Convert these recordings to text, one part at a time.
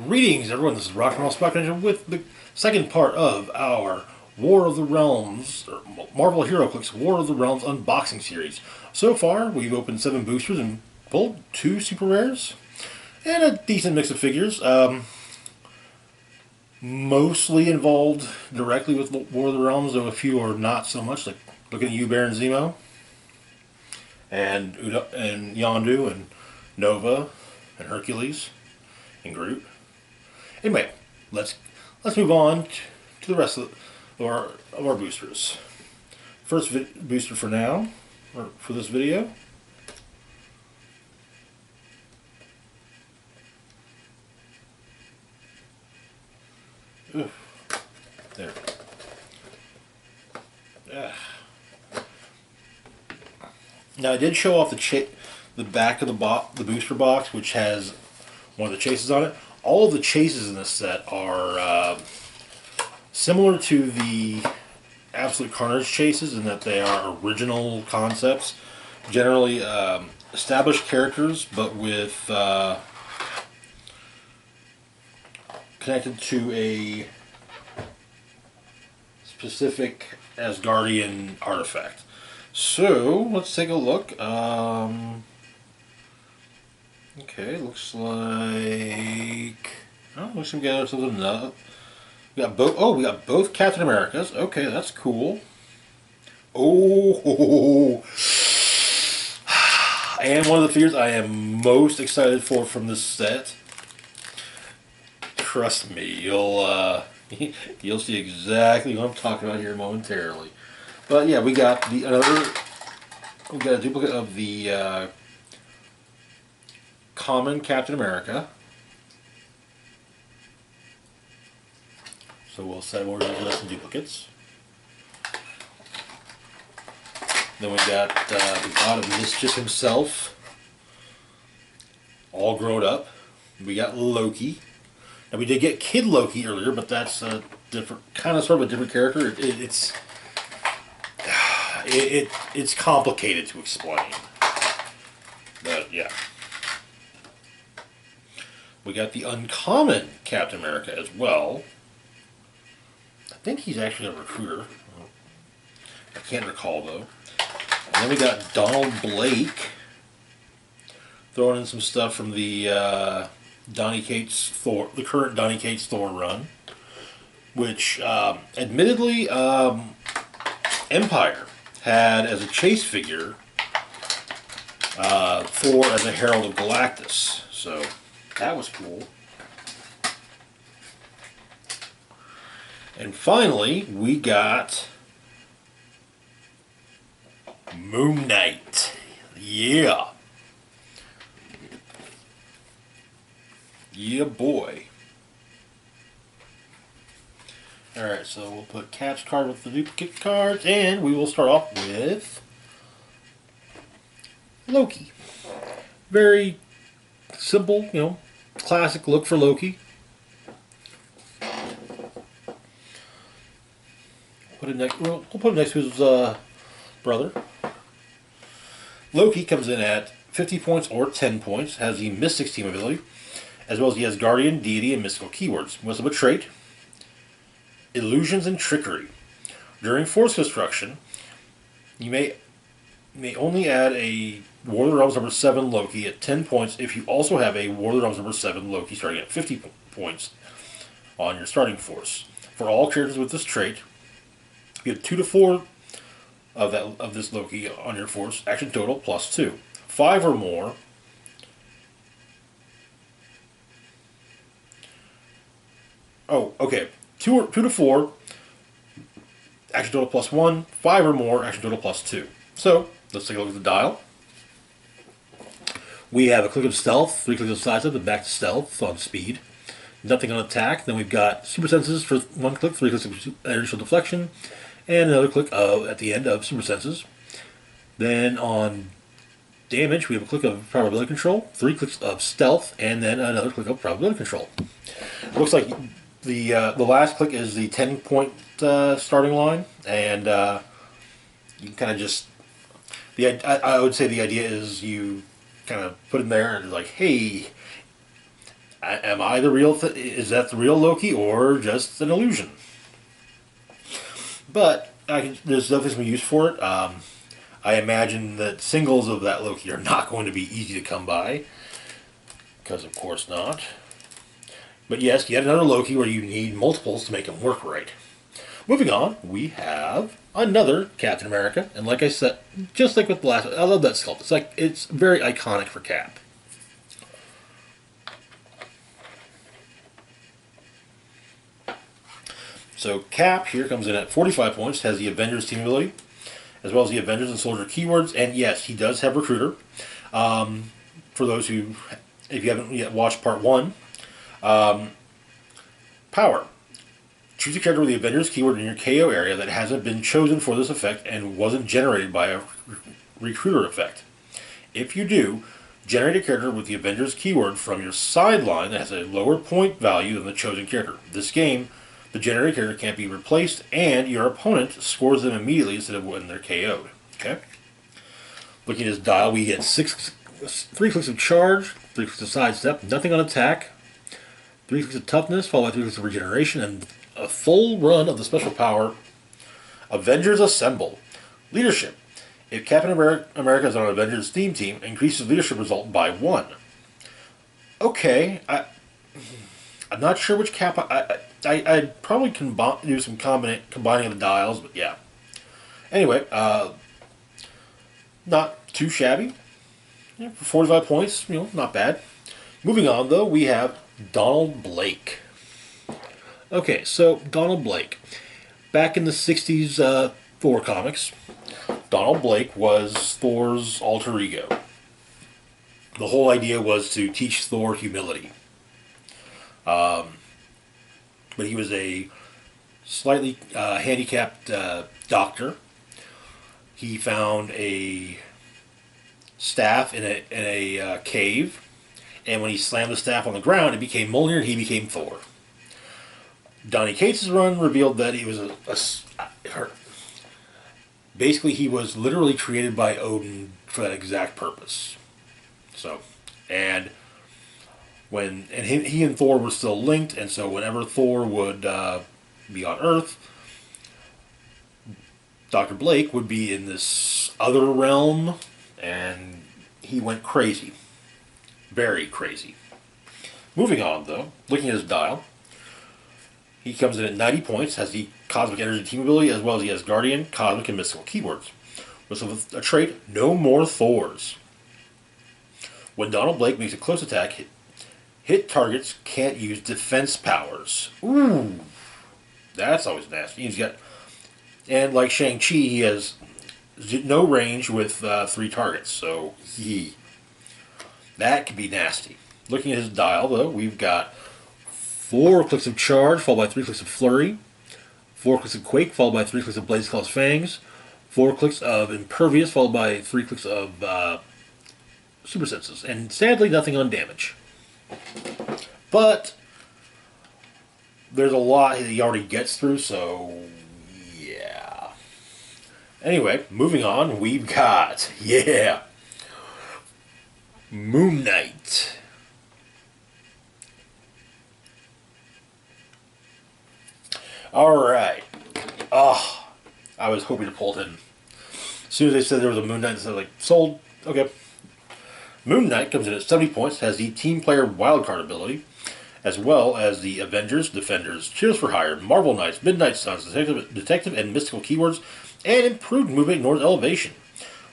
Greetings, everyone. This is Rock and Roll Spot Ninja with the second part of our War of the Realms, or Marvel HeroClix War of the Realms unboxing series. So far, we've opened 7 boosters and pulled 2 super rares and a decent mix of figures. Mostly involved directly with War of the Realms, though a few are not so much. Like looking at you, Baron Zemo, and Yondu, and Nova, and Hercules, and Groot. Anyway, let's move on to the rest of our boosters. First booster for now, or for this video. Ooh, there. Now I did show off the back of the booster box, which has one of the chases on it. All of the chases in this set are similar to the Absolute Carnage chases in that they are original concepts, generally established characters, but with connected to a specific Asgardian artifact. So let's take a look. Okay, looks like looks like we got something else. We got both. Oh, we got both Captain Americas. Okay, that's cool. Oh, and one of the figures I am most excited for from this set. Trust me, you'll see exactly what I'm talking about here momentarily. But yeah, we got a duplicate of the common Captain America. So we'll set more less than duplicates. Then we got the God of Mischief himself, all grown up. We got Loki. Now we did get Kid Loki earlier, but that's a different, sort of a different character. It's complicated to explain, but yeah. We got the uncommon Captain America as well. I think he's actually a recruiter. I can't recall though. And then we got Donald Blake, throwing in some stuff from the Donny Cates Thor, the current Donny Cates Thor run, which admittedly Empire had as a chase figure Thor as a Herald of Galactus. So that was cool. And finally, we got Moon Knight. Yeah. Yeah, boy. Alright, so we'll put Cap's card with the duplicate cards, and we will start off with Loki. Very simple, classic look for Loki. We'll put it next to his brother. Loki comes in at 50 points or 10 points, has the Mystics team ability, as well as he has Guardian, Deity, and Mystical keywords. Most of a trait, Illusions and Trickery. During Force Construction, you may only add a War of the Realms number 7 Loki at 10 points if you also have a War of the Realms number 7 Loki starting at 50 points on your starting force. For all characters with this trait, you get 2 to 4 of this Loki on your force. Action total +2. 5 or more. Oh, okay. 2 to 4. Action total +1. 5 or more. Action total +2. So let's take a look at the dial. We have a click of stealth, 3 clicks of sidestep, and back to stealth on speed. Nothing on attack. Then we've got super senses for 1 click, 3 clicks of initial deflection, and another click at the end of super senses. Then on damage, we have a click of probability control, 3 clicks of stealth, and then another click of probability control. It looks like the last click is the 10-point starting line, and you can kind of just I would say the idea is you kind of put in there and like, hey, Am I the real? Is that the real Loki or just an illusion? But there's definitely some use for it. I imagine that singles of that Loki are not going to be easy to come by, because of course not. But yes, yet another Loki where you need multiples to make him work right. Moving on, we have another Captain America, and like I said, just like with the last one, I love that sculpt. It's very iconic for Cap. So Cap here comes in at 45 points, has the Avengers team ability, as well as the Avengers and Soldier keywords, and yes, he does have Recruiter. For those who, if you haven't yet watched part 1, Power. Choose a character with the Avengers keyword in your KO area that hasn't been chosen for this effect and wasn't generated by a Recruiter effect. If you do, generate a character with the Avengers keyword from your sideline that has a lower point value than the chosen character. This game, the generated character can't be replaced, and your opponent scores them immediately instead of when they're KO'd. Okay? Looking at his dial, we get 3 clicks of charge, 3 clicks of sidestep, nothing on attack, 3 clicks of toughness, followed by 3 clicks of regeneration, and a full run of the special power, Avengers Assemble. Leadership. If Captain America is on an Avengers Steam team, increases leadership result by 1. Okay, I'm not sure which Cap. I'd probably do some combining of the dials, but yeah. Anyway, not too shabby. Yeah, for 45 points, not bad. Moving on, though, we have Donald Blake. Okay, so Donald Blake. Back in the 60s Thor comics, Donald Blake was Thor's alter ego. The whole idea was to teach Thor humility. But he was a slightly handicapped doctor. He found a staff in a cave, and when he slammed the staff on the ground, it became Mjolnir, and he became Thor. Donny Cates' run revealed that he was basically he was literally created by Odin for that exact purpose. So, and he and Thor were still linked, and so whenever Thor would be on Earth, Dr. Blake would be in this other realm, and he went crazy. Very crazy. Moving on, though, looking at his dial, he comes in at 90 points, has the Cosmic Energy team ability, as well as he has Guardian, Cosmic, and Mystical keywords. With a trait, no more Thors. When Donald Blake makes a close attack, hit targets can't use defense powers. Ooh, that's always nasty. And like Shang-Chi, he has no range with 3 targets, so that could be nasty. Looking at his dial, though, we've got 4 clicks of charge, followed by 3 clicks of flurry, 4 clicks of quake, followed by 3 clicks of blaze claw's fangs, 4 clicks of impervious, followed by 3 clicks of super senses, and sadly nothing on damage. But there's a lot he already gets through, so yeah. Anyway, moving on, we've got, Moon Knight. Alright. Oh, I was hoping to pull it in. As soon as they said there was a Moon Knight, I was like, sold. Okay. Moon Knight comes in at 70 points, has the Team Player Wildcard ability, as well as the Avengers, Defenders, Cheers for Hire, Marvel Knights, Midnight Suns, Detective, and Mystical keywords, and improved movement north elevation.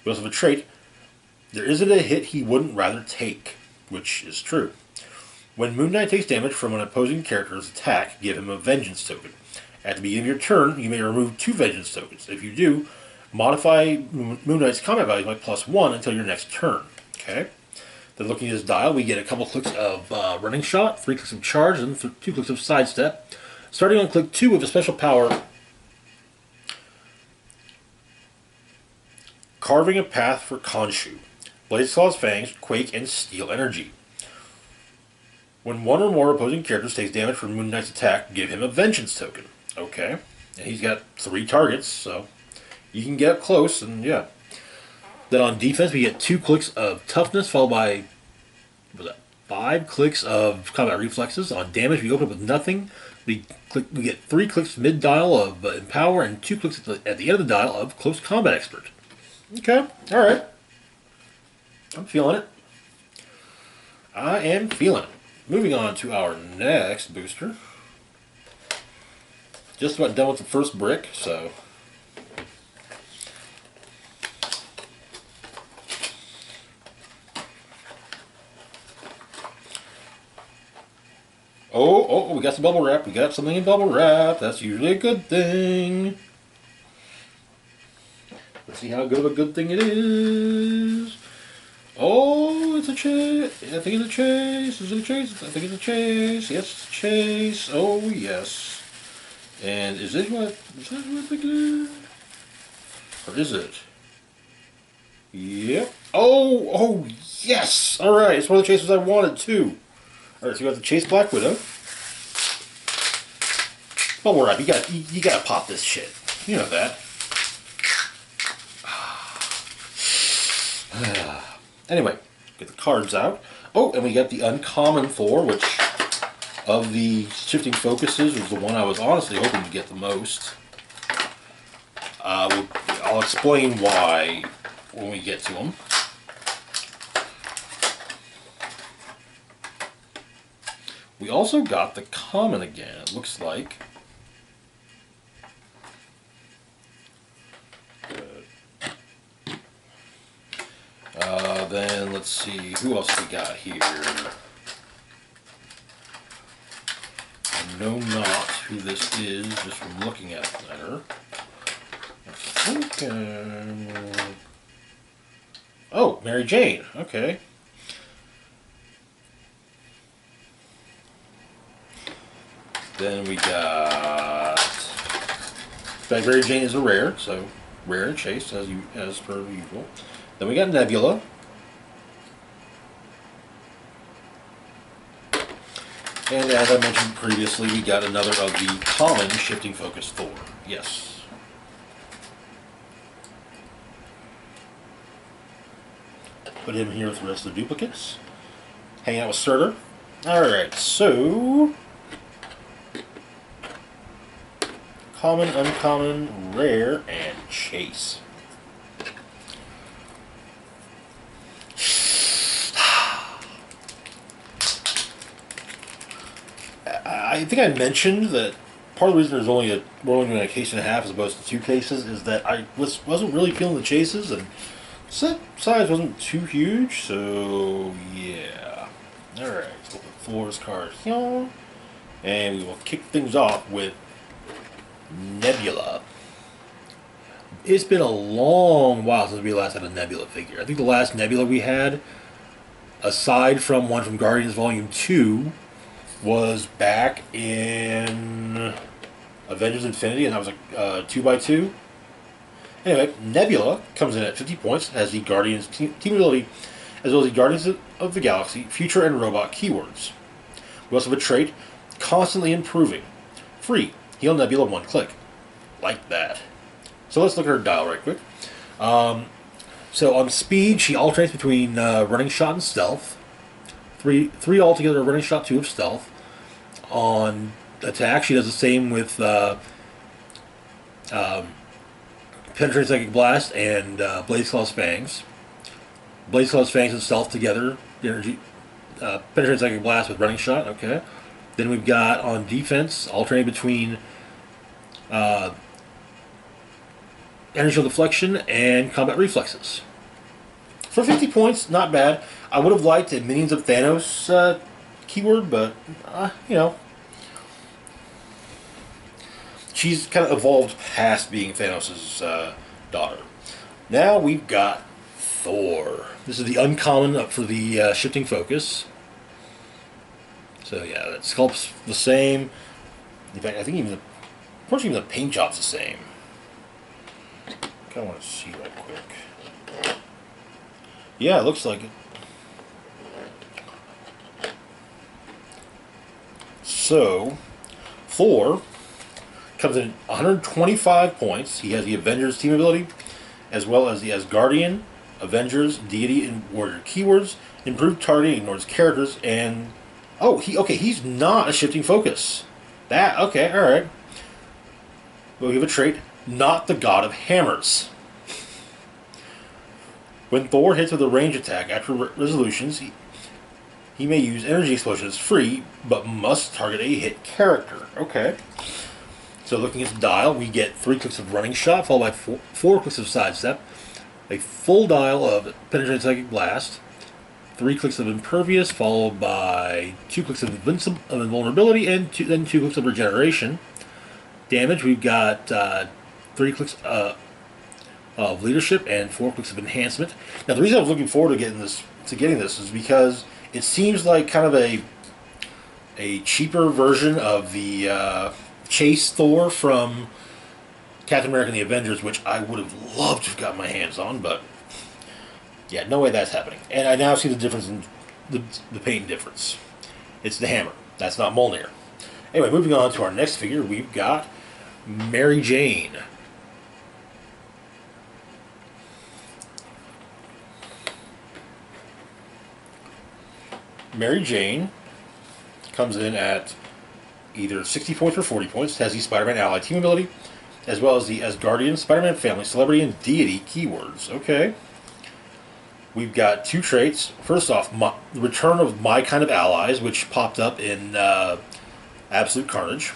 We also have a trait, there isn't a hit he wouldn't rather take, which is true. When Moon Knight takes damage from an opposing character's attack, give him a Vengeance token. At the beginning of your turn, you may remove 2 Vengeance tokens. If you do, modify Moon Knight's combat value by +1 until your next turn. Okay? Then looking at his dial, we get a couple clicks of running shot, 3 clicks of charge, and 2 clicks of sidestep. Starting on click 2 with a special power, Carving a Path for Khonshu. Blaze Claw's Fangs, Quake, and Steel Energy. When one or more opposing characters takes damage from Moon Knight's attack, give him a Vengeance token. Okay. And he's got 3 targets, so you can get up close, and yeah. Then on defense, we get 2 clicks of toughness, followed by 5 clicks of combat reflexes. On damage, we open up with nothing. We get 3 clicks mid dial of Empower and 2 clicks at the end of the dial of Close Combat Expert. Okay, alright. I'm feeling it. I am feeling it. Moving on to our next booster. Just about done with the first brick, so. Oh, we got some bubble wrap. We got something in bubble wrap. That's usually a good thing. Let's see how good of a good thing it is. Oh, it's a chase. I think it's a chase. Is it a chase? I think it's a chase. Yes, it's a chase. Oh, yes. And is that what I think it is? Or is it? Yep. Oh, yes. All right. It's one of the chases I wanted, too. All right, so we got the Chase Black Widow. Bubble wrap. You gotta pop this shit. You know that. Anyway, get the cards out. Oh, and we got the uncommon Thor, which of the shifting focuses was the one I was honestly hoping to get the most. I'll explain why when we get to them. We also got the common again, it looks like. Then let's see, who else we got here? I know not who this is just from looking at the letter. I think, oh, Mary Jane, okay. Then we got, in fact, Mary Jane is a rare, so rare and chase as per usual. Then we got Nebula. And as I mentioned previously, we got another of the common shifting focus Thor. Yes. Put him here with the rest of the duplicates. Hang out with Surtur. Alright, so common, uncommon, rare, and chase. I think I mentioned that part of the reason we're only doing a case and a half as opposed to 2 cases is that I wasn't really feeling the chases, and set size wasn't too huge, so yeah. Alright, so we'll put Thor's card here, and we will kick things off with Nebula. It's been a long while since we last had a Nebula figure. I think the last Nebula we had, aside from one from Guardians Volume 2, was back in Avengers Infinity, and that was a 2x2. Anyway, Nebula comes in at 50 points, has the Guardians team ability, as well as the Guardians of the Galaxy, Future and Robot keywords. We also have a trait, Constantly Improving. Free, heal Nebula 1 click. Like that. So let's look at her dial right quick. So on speed, she alternates between running shot and stealth. Three altogether, running shot, 2 of stealth. On attack, she does the same with Penetrating Psychic Blast and Blaze Claw's Fangs. Blaze Claw's Fangs and stealth together. Energy, Penetrating Psychic Blast with running shot. Okay. Then we've got on defense, alternating between Energy Deflection and Combat Reflexes. For 50 points, not bad. I would have liked a Minions of Thanos keyword, but, you know. She's kind of evolved past being Thanos' daughter. Now we've got Thor. This is the uncommon for the shifting focus. So yeah, that sculpt's the same. In fact, I think even the paint job's the same. I kind of want to see right quick. Yeah, it looks like it. So, Thor comes in 125 points. He has the Avengers team ability, as well as the Asgardian, Avengers, Deity, and Warrior keywords, Improved targeting ignores characters and he's not a shifting focus. Alright. But we have a trait, not the god of hammers. When Thor hits with a range attack after resolutions, he may use energy explosions free, but must target a hit character. Okay. So looking at the dial, we get 3 clicks of running shot, followed by 4 clicks of sidestep, a full dial of penetrating psychic blast, 3 clicks of impervious, followed by 2 clicks of invulnerability, and then 2 clicks of regeneration. Damage, we've got 3 clicks of leadership and 4 clicks of enhancement. Now, the reason I was looking forward to getting this is because it seems like kind of a cheaper version of the Chase Thor from Captain America and the Avengers, which I would have loved to have gotten my hands on, but yeah, no way that's happening. And I now see the difference in the paint difference. It's the hammer. That's not Mjolnir. Anyway, moving on to our next figure, we've got Mary Jane. Mary Jane comes in at either 60 points or 40 points, has the Spider-Man ally team ability, as well as the Asgardian, Spider-Man family, celebrity, and deity keywords. Okay. We've got 2 traits. First off, the return of My Kind of Allies, which popped up in Absolute Carnage.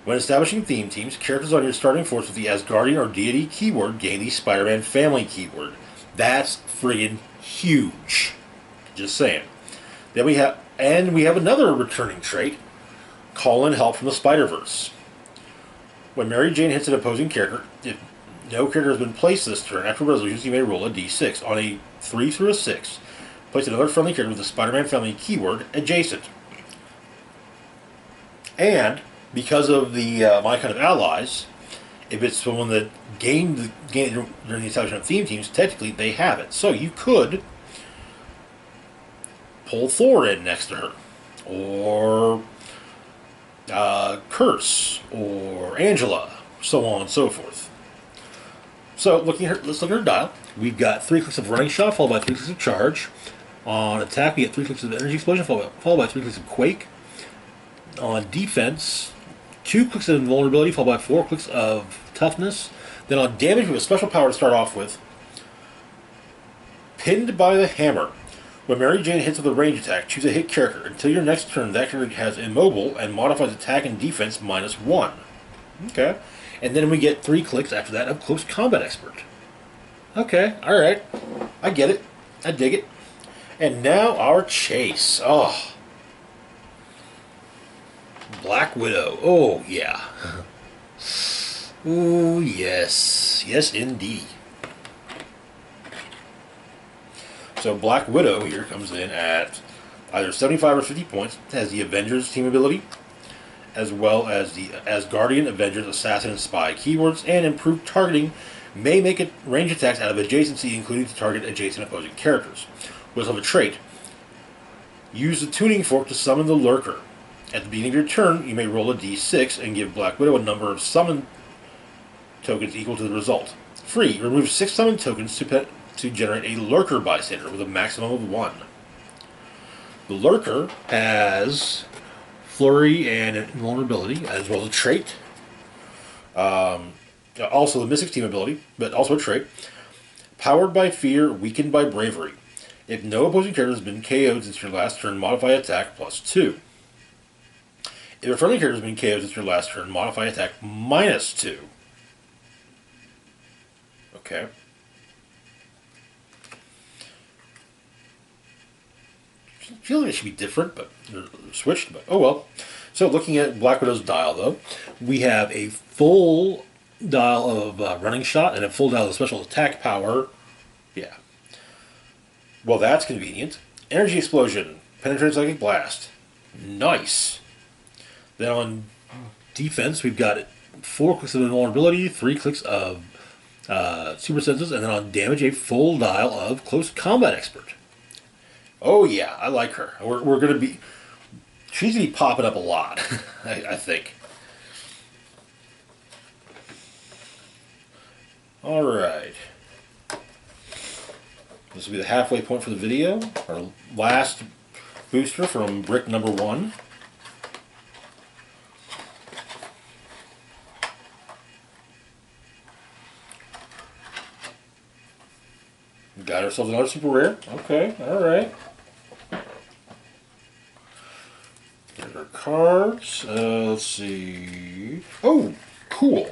When establishing theme teams, characters on your starting force with the Asgardian or deity keyword gain the Spider-Man family keyword. That's friggin' huge. Just saying. Then we have another returning trait, call in help from the Spider-Verse. When Mary Jane hits an opposing character, if no character has been placed this turn, after resolutions you may roll a d6. On a 3 through a 6, place another friendly character with the Spider-Man family keyword adjacent. And because of the My Kind of Allies, if it's someone that gained it during the establishment of theme teams, technically they have it. So you could pull Thor in next to her, or Curse, or Angela, so on and so forth. So let's look at her dial. We've got 3 clicks of running shot, followed by 3 clicks of charge. On attack, we get 3 clicks of energy explosion, followed by 3 clicks of quake. On defense, 2 clicks of invulnerability, followed by 4 clicks of toughness. Then on damage, we have a special power to start off with. Pinned by the hammer. When Mary Jane hits with a range attack, choose a hit character. Until your next turn, that character has immobile and modifies attack and defense -1. Okay. And then we get 3 clicks after that of Close Combat Expert. Okay, alright. I get it. I dig it. And now our chase. Oh. Black Widow. Oh, yeah. Oh, yes. Yes, indeed. So Black Widow here comes in at either 75 or 50 points. It has the Avengers team ability, as well as the Asgardian, Avengers, Assassin, and Spy keywords, and improved targeting may make it range attacks out of adjacency, including to target adjacent opposing characters. We also have a trait. Use the tuning fork to summon the Lurker. At the beginning of your turn, you may roll a d6 and give Black Widow a number of summon tokens equal to the result. Free. Remove 6 summon tokens to generate a Lurker bystander with a maximum of 1. The Lurker has Flurry and Invulnerability, as well as a trait. Also the Mystic team ability, but also a trait. Powered by Fear, Weakened by Bravery. If no opposing character has been KO'd since your last turn, modify attack +2. If a friendly character has been KO'd since your last turn, modify attack -2. Okay. I feel like it should be different, but switched, but oh well. So looking at Black Widow's dial, though, we have a full dial of running shot and a full dial of special attack power. Yeah. Well, that's convenient. Energy explosion, penetrating psychic blast. Nice. Then on defense, we've got 4 clicks of invulnerability, 3 clicks of super senses, and then on damage, a full dial of Close Combat Expert. Oh yeah, I like her. We're gonna be. She's gonna be popping up a lot, I think. All right. This will be the halfway point for the video. Our last booster from brick number 1. We got ourselves another super rare. Okay, alright. There's our cards. Let's see. Oh, cool.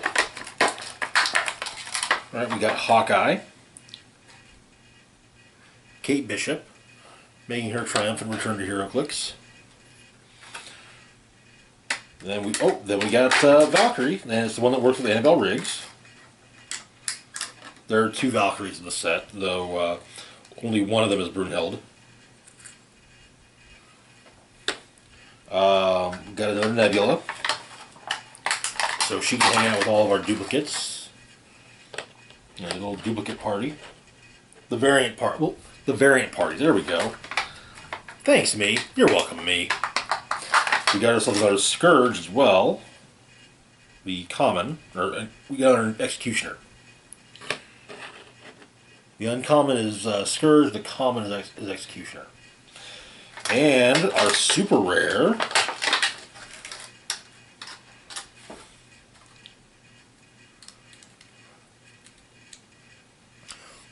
Alright, we got Hawkeye. Kate Bishop, making her triumphant return to HeroClix. Then we got Valkyrie, and it's the one that works with Annabelle Riggs. There are 2 Valkyries in the set, though only one of them is Brunhild. Got another Nebula, so she can hang out with all of our duplicates. A little duplicate party. The variant part. Well, the variant party. There we go. Thanks, me. You're welcome, me. We got ourselves another Scourge as well. The common, or we got our Executioner. The uncommon is Scourge. The common is Executioner. And our super rare.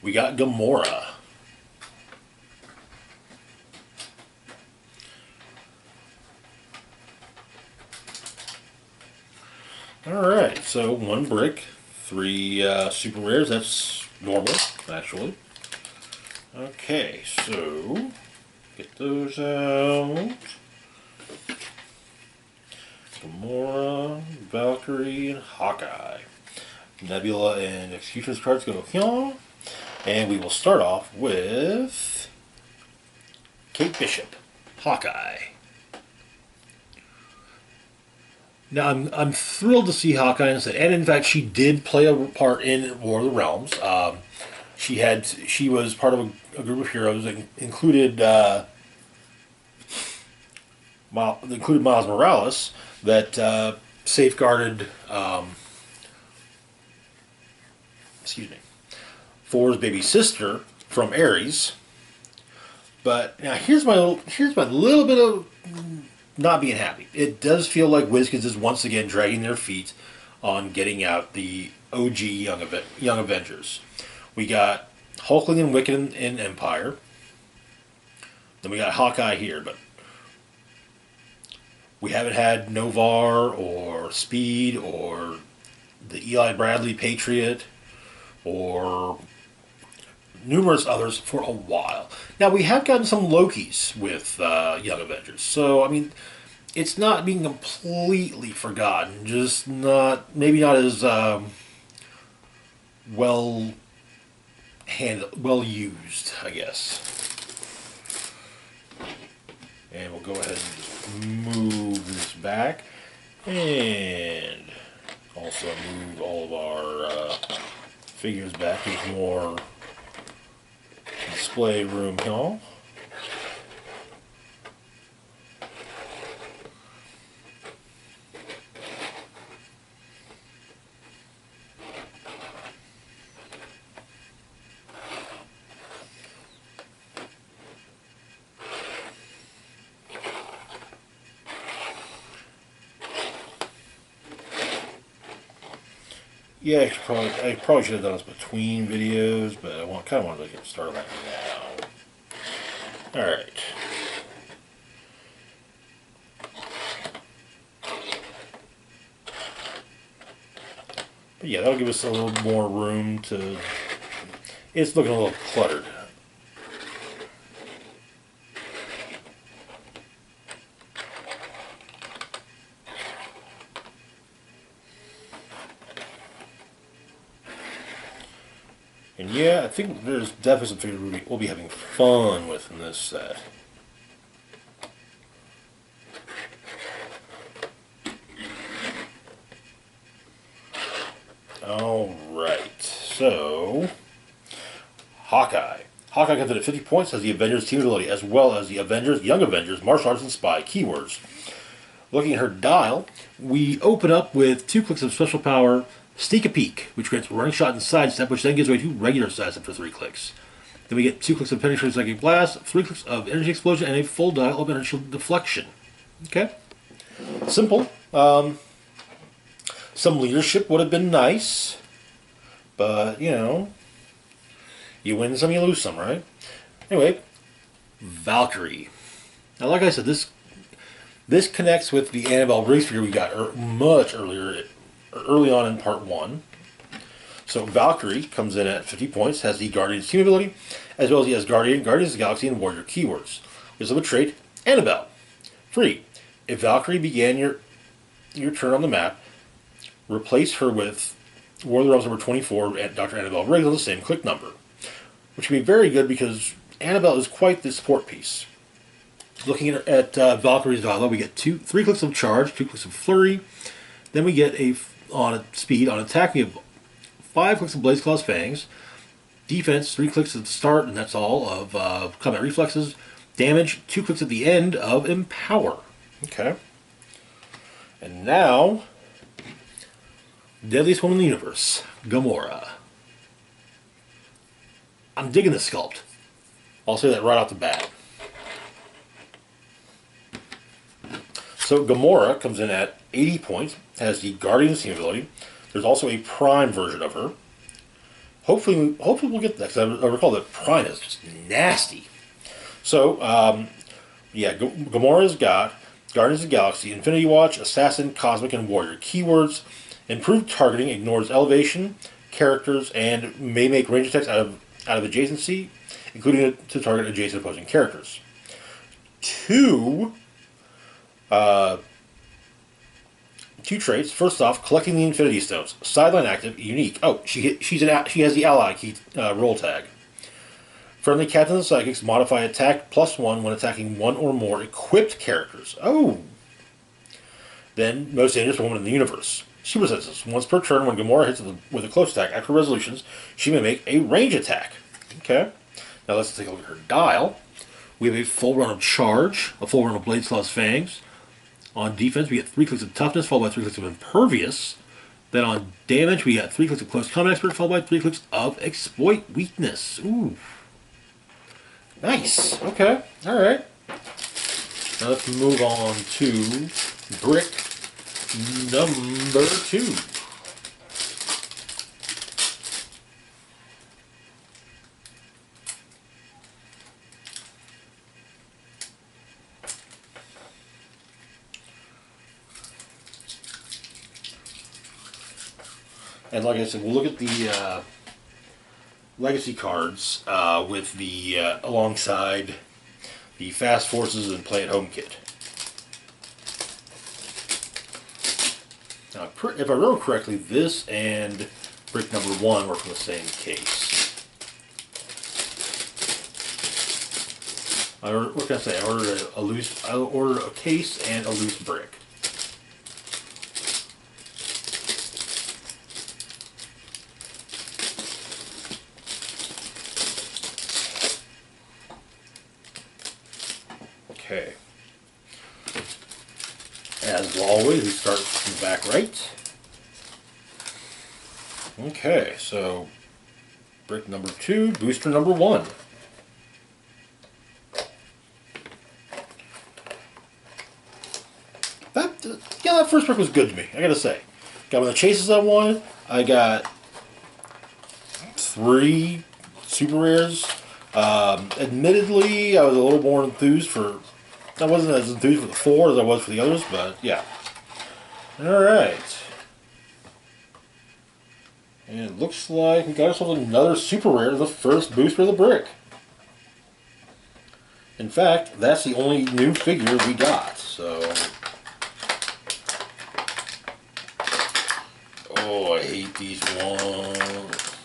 We got Gamora. Alright, so 1 brick, 3 super rares. That's normal, actually. Okay, so get those out. Gamora, Valkyrie, and Hawkeye. Nebula and Executioner's cards go here. And we will start off with Kate Bishop, Hawkeye. Now, I'm thrilled to see Hawkeye in set, and in fact, she did play a part in War of the Realms. She was part of a group of heroes that included Miles Morales that safeguarded Thor's baby sister from Ares. But now here's my little bit of not being happy. It does feel like WizKids is once again dragging their feet on getting out the OG Young Avengers. We got Hulkling and Wiccan in Empire. Then we got Hawkeye here, but we haven't had Novar or Speed or the Eli Bradley Patriot or numerous others for a while. Now, we have gotten some Lokis with Young Avengers, so, I mean, it's not being completely forgotten, just maybe not as well used, I guess. And we'll go ahead and just move this back, and also move all of our figures back. There's more display room here. Yeah, I probably should have done this between videos, but I kind of wanted to get started right now. Alright. But yeah, that'll give us a little more room to... It's looking a little cluttered. And yeah, I think there's definitely some figures we'll be having fun with in this set. Alright, so Hawkeye. Hawkeye comes in at 50 points as the Avengers team ability, as well as the Avengers, Young Avengers, Martial Arts, and Spy keywords. Looking at her dial, we open up with 2 clicks of special power, Sneak a Peek, which grants a running shot and sidestep, which then gives way to regular sidestep for 3 clicks. Then we get 2 clicks of Penetrating Psychic Blast, 3 clicks of Energy Explosion, and a full dial of Energy Deflection. Okay. Simple. Some leadership would have been nice, but, you know, you win some, you lose some, right? Anyway, Valkyrie. Now, like I said, this connects with the Annabelle Briggs figure we got much early on in part 1. So Valkyrie comes in at 50 points, has the Guardian's team ability, as well as he has Guardian, Guardians of the Galaxy, and Warrior keywords. We also have a trait, Annabelle. 3. If Valkyrie began your turn on the map, replace her with War of the Realms number 24 and Dr. Annabelle Briggs on the same click number. Which can be very good because Annabelle is quite the support piece. Looking at Valkyrie's dialogue, we get 3 clicks of charge, 2 clicks of flurry. Then we get on attack, we have 5 clicks of Blaze Claw's Fangs. Defense, 3 clicks at the start, and that's all of combat reflexes. Damage, 2 clicks at the end of Empower. Okay. And now, Deadliest Woman in the Universe, Gamora. I'm digging the sculpt. I'll say that right off the bat. So Gamora comes in at 80 points, has the Guardian's team ability. There's also a Prime version of her. Hopefully we'll get that, because I recall that Prime is just nasty. So, yeah, Gamora's got Guardians of the Galaxy, Infinity Watch, Assassin, Cosmic, and Warrior keywords. Improved targeting, ignores elevation, characters, and may make range attacks out of adjacency, including to target adjacent opposing characters. 2 traits. First off, collecting the Infinity Stones. Sideline active, unique. Oh, she has the ally key roll tag. Friendly Captains of Psychics modify attack +1 when attacking 1 or more equipped characters. Oh. Then, most dangerous woman in the universe. She possesses once per turn when Gamora hits with a close attack. After resolutions, she may make a range attack. Okay. Now let's take a look at her dial. We have a full run of charge, a full run of Blaze Claw's Fangs. On defense, we get 3 clicks of toughness, followed by 3 clicks of impervious. Then on damage, we got 3 clicks of close combat expert, followed by 3 clicks of exploit weakness. Ooh. Nice. Okay. Alright. Now let's move on to brick number 2. And like I said, we'll look at the legacy cards with the alongside the Fast Forces and Play at Home kit. Now, if I remember correctly, this and brick number 1 were from the same case. What can I say? I ordered a case and a loose brick. Okay. As always, we start from the back right. Okay, so brick number 2, booster number 1. That first brick was good to me, I gotta say. Got one of the chases I wanted. I got 3 super rares. Admittedly, I was a little more enthused for... I wasn't as enthused for the 4 as I was for the others, but yeah. Alright. And it looks like we got ourselves another super rare, the first booster of the brick. In fact, that's the only new figure we got, so... Oh, I hate these ones.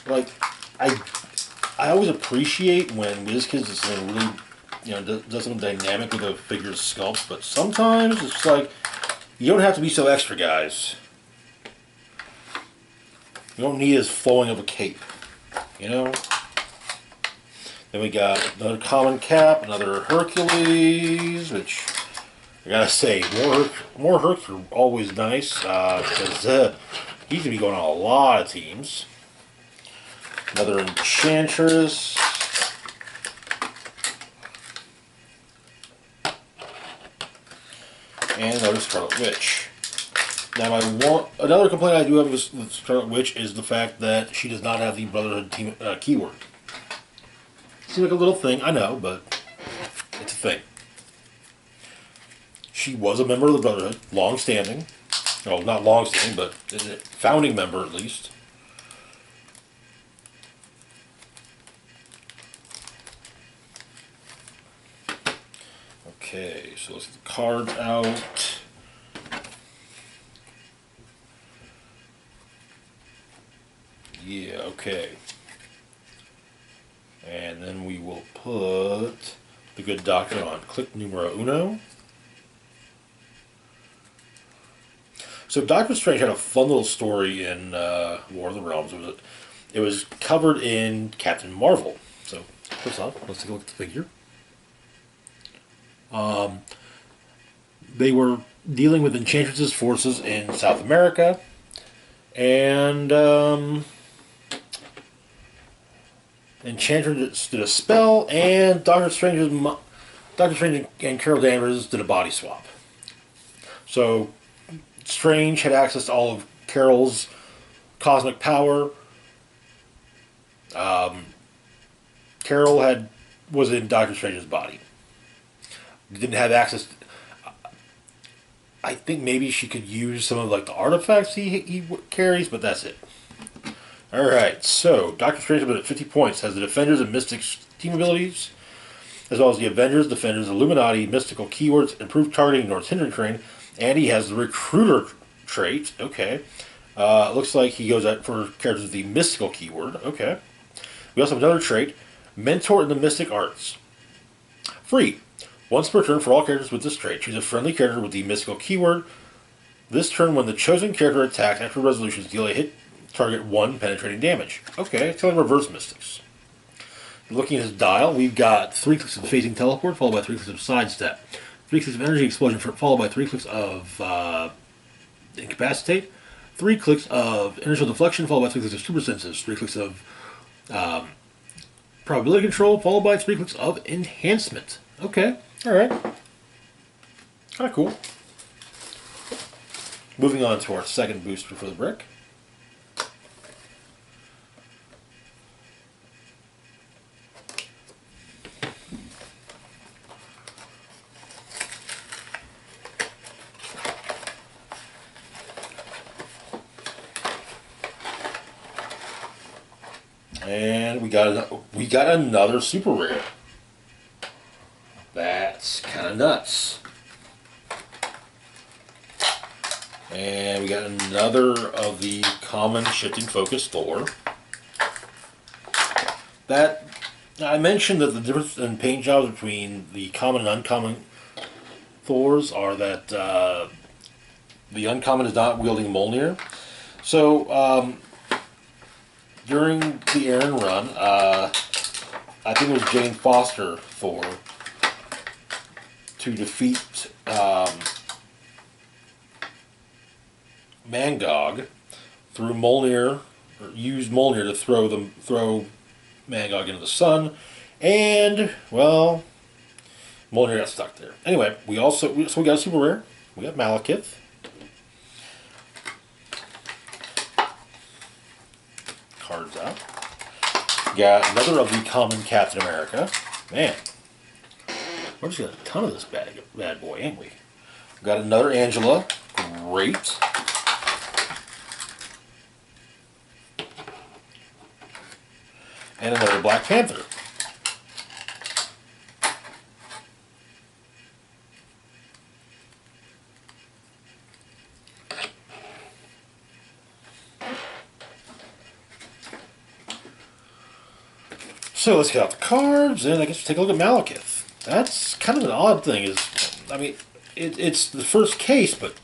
Like, I always appreciate when WizKids is really, does something dynamic with a figure's sculpt, but sometimes it's like, you don't have to be so extra, guys. You don't need as flowing of a cape, you know? Then we got another common cap, another Hercules, which I gotta say, more Hercs are always nice, because he's gonna be going on a lot of teams. Another Enchantress. And another Scarlet Witch. Now, another complaint I do have with Scarlet Witch is the fact that she does not have the Brotherhood team, keyword. Seems like a little thing, I know, but it's a thing. She was a member of the Brotherhood, long-standing. Well, not long-standing, but founding member at least. Okay, so let's get the cards out. Yeah, okay. And then we will put the good doctor on. Click numero uno. So Doctor Strange had a fun little story in War of the Realms. It was covered in Captain Marvel. So first off, let's take a look at the figure. They were dealing with Enchantress's forces in South America, and Enchantress did a spell, and Doctor Strange and Carol Danvers did a body swap. So Strange had access to all of Carol's cosmic power. Carol was in Doctor Strange's body. Didn't have access. I think maybe she could use some of like the artifacts he carries, but that's it. All right, so Doctor Strange at 50 points has the Defenders and Mystics team abilities, as well as the Avengers, Defenders, Illuminati, Mystical keywords, improved targeting, ignores hindering terrain, and he has the Recruiter trait. Okay, looks like he goes out for characters with the Mystical keyword. Okay, we also have another trait, Mentor in the Mystic Arts. Free. Once per turn for all characters with this trait, choose a friendly character with the Mystical keyword. This turn, when the chosen character attacks after resolutions, deal a hit target 1 penetrating damage. Okay, it's like reverse Mystics. Looking at his dial, we've got 3 clicks of phasing teleport, followed by 3 clicks of sidestep. 3 clicks of energy explosion, followed by 3 clicks of incapacitate. 3 clicks of inertial deflection, followed by 3 clicks of super senses. 3 clicks of probability control, followed by 3 clicks of enhancement. Okay. Alright. Kind of cool. Moving on to our second booster for the brick. And we got another super rare. That's kind of nuts. And we got another of the common shifting focus Thor. That I mentioned that the difference in paint jobs between the common and uncommon Thors are that the uncommon is not wielding Mjolnir. So during the Aaron run, I think it was Jane Foster Thor to defeat Mangog through Mjolnir, or used Mjolnir to throw Mangog into the sun, and well, Mjolnir got stuck there. Anyway, we got a super rare. We got Malekith. Cards out. Got another of the common Captain America. Man, we're just got a ton of this bad boy, ain't we? Got another Angela. Great. And another Black Panther. So let's get out the cards, and I guess we'll take a look at Malakith. That's kind of an odd thing. It's the first case, but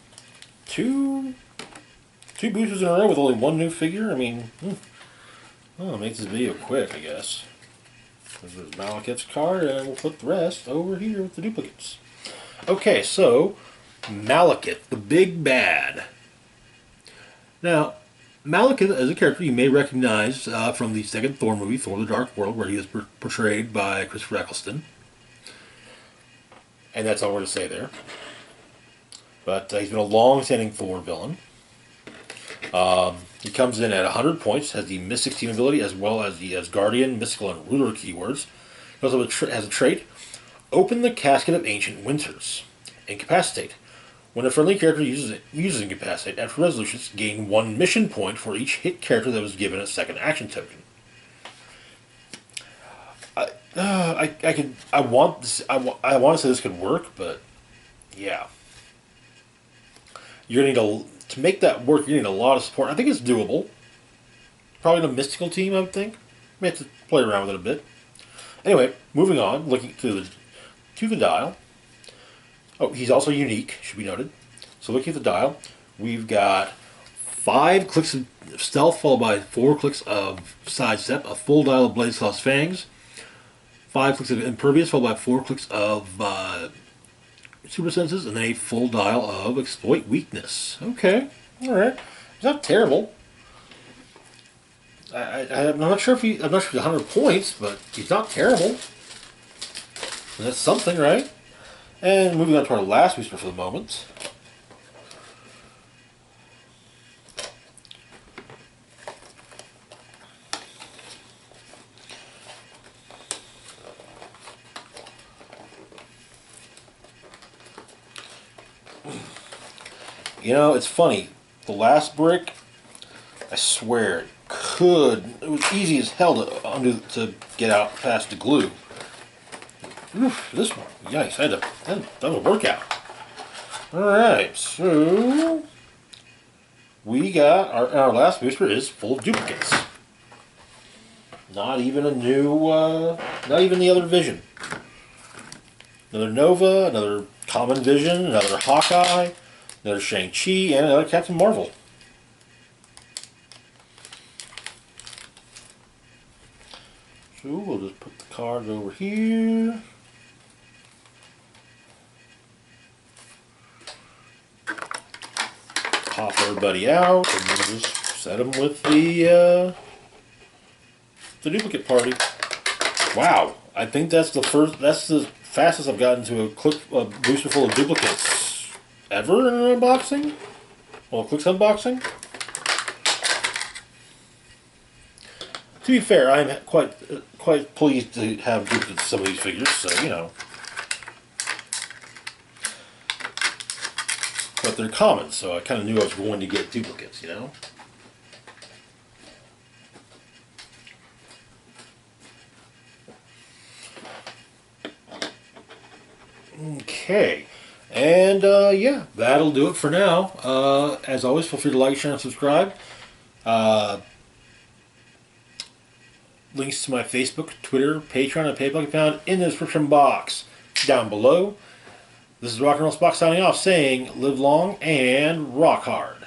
two boosters in a row with only one new figure. Well, it makes this video quick, I guess. There's Malekith's card, and we'll put the rest over here with the duplicates. Okay, so Malekith, the big bad. Now, Malekith, as a character, you may recognize from the second Thor movie, Thor: The Dark World, where he was portrayed by Christopher Eccleston. And that's all we're going to say there. But he's been a long-standing Thor villain. He comes in at 100 points, has the Mystic Team ability, as well as the Asgardian, Mystical, and Ruler keywords. He also has a trait, Open the Casket of Ancient Winters. Incapacitate. When a friendly character uses Incapacitate, after resolutions, gain 1 mission point for each hit character that was given a second action token. I want to say this could work, but yeah, you're gonna need to make that work. You need a lot of support. I think it's doable. Probably the mystical team, I would think. May have to play around with it a bit. Anyway, moving on, looking to the dial. Oh, he's also unique, should be noted. So looking at the dial, we've got 5 clicks of stealth, followed by 4 clicks of sidestep, a full dial of Blaze Claw's Fangs, 5 clicks of impervious, followed by 4 clicks of super senses, and then a full dial of exploit weakness. Okay, all right, it's not terrible. I'm not sure if he's 100 points, but he's not terrible. And that's something, right? And moving on to our last booster for the moment. You know, it's funny. The last brick, I swear, it was easy as hell to get out past the glue. Oof, this one, yikes, that was a workout. Alright, so we got our last booster is full of duplicates. Not even a new, not even the other Vision. Another Nova, another Common Vision, another Hawkeye, another Shang-Chi, and another Captain Marvel. So we'll just put the cards over here. Pop everybody out, and we'll just set them with the duplicate party. Wow, I think that's the fastest I've gotten to a booster full of duplicates ever in an unboxing. Well, Clix unboxing. To be fair, I'm quite pleased to have duplicates of some of these figures, so you know. But they're common, so I kind of knew I was going to get duplicates, you know? Okay. And, yeah, that'll do it for now. As always, feel free to like, share, and subscribe. Links to my Facebook, Twitter, Patreon, and PayPal can be found in the description box down below. This is Rock and Roll Spock signing off, saying live long and rock hard.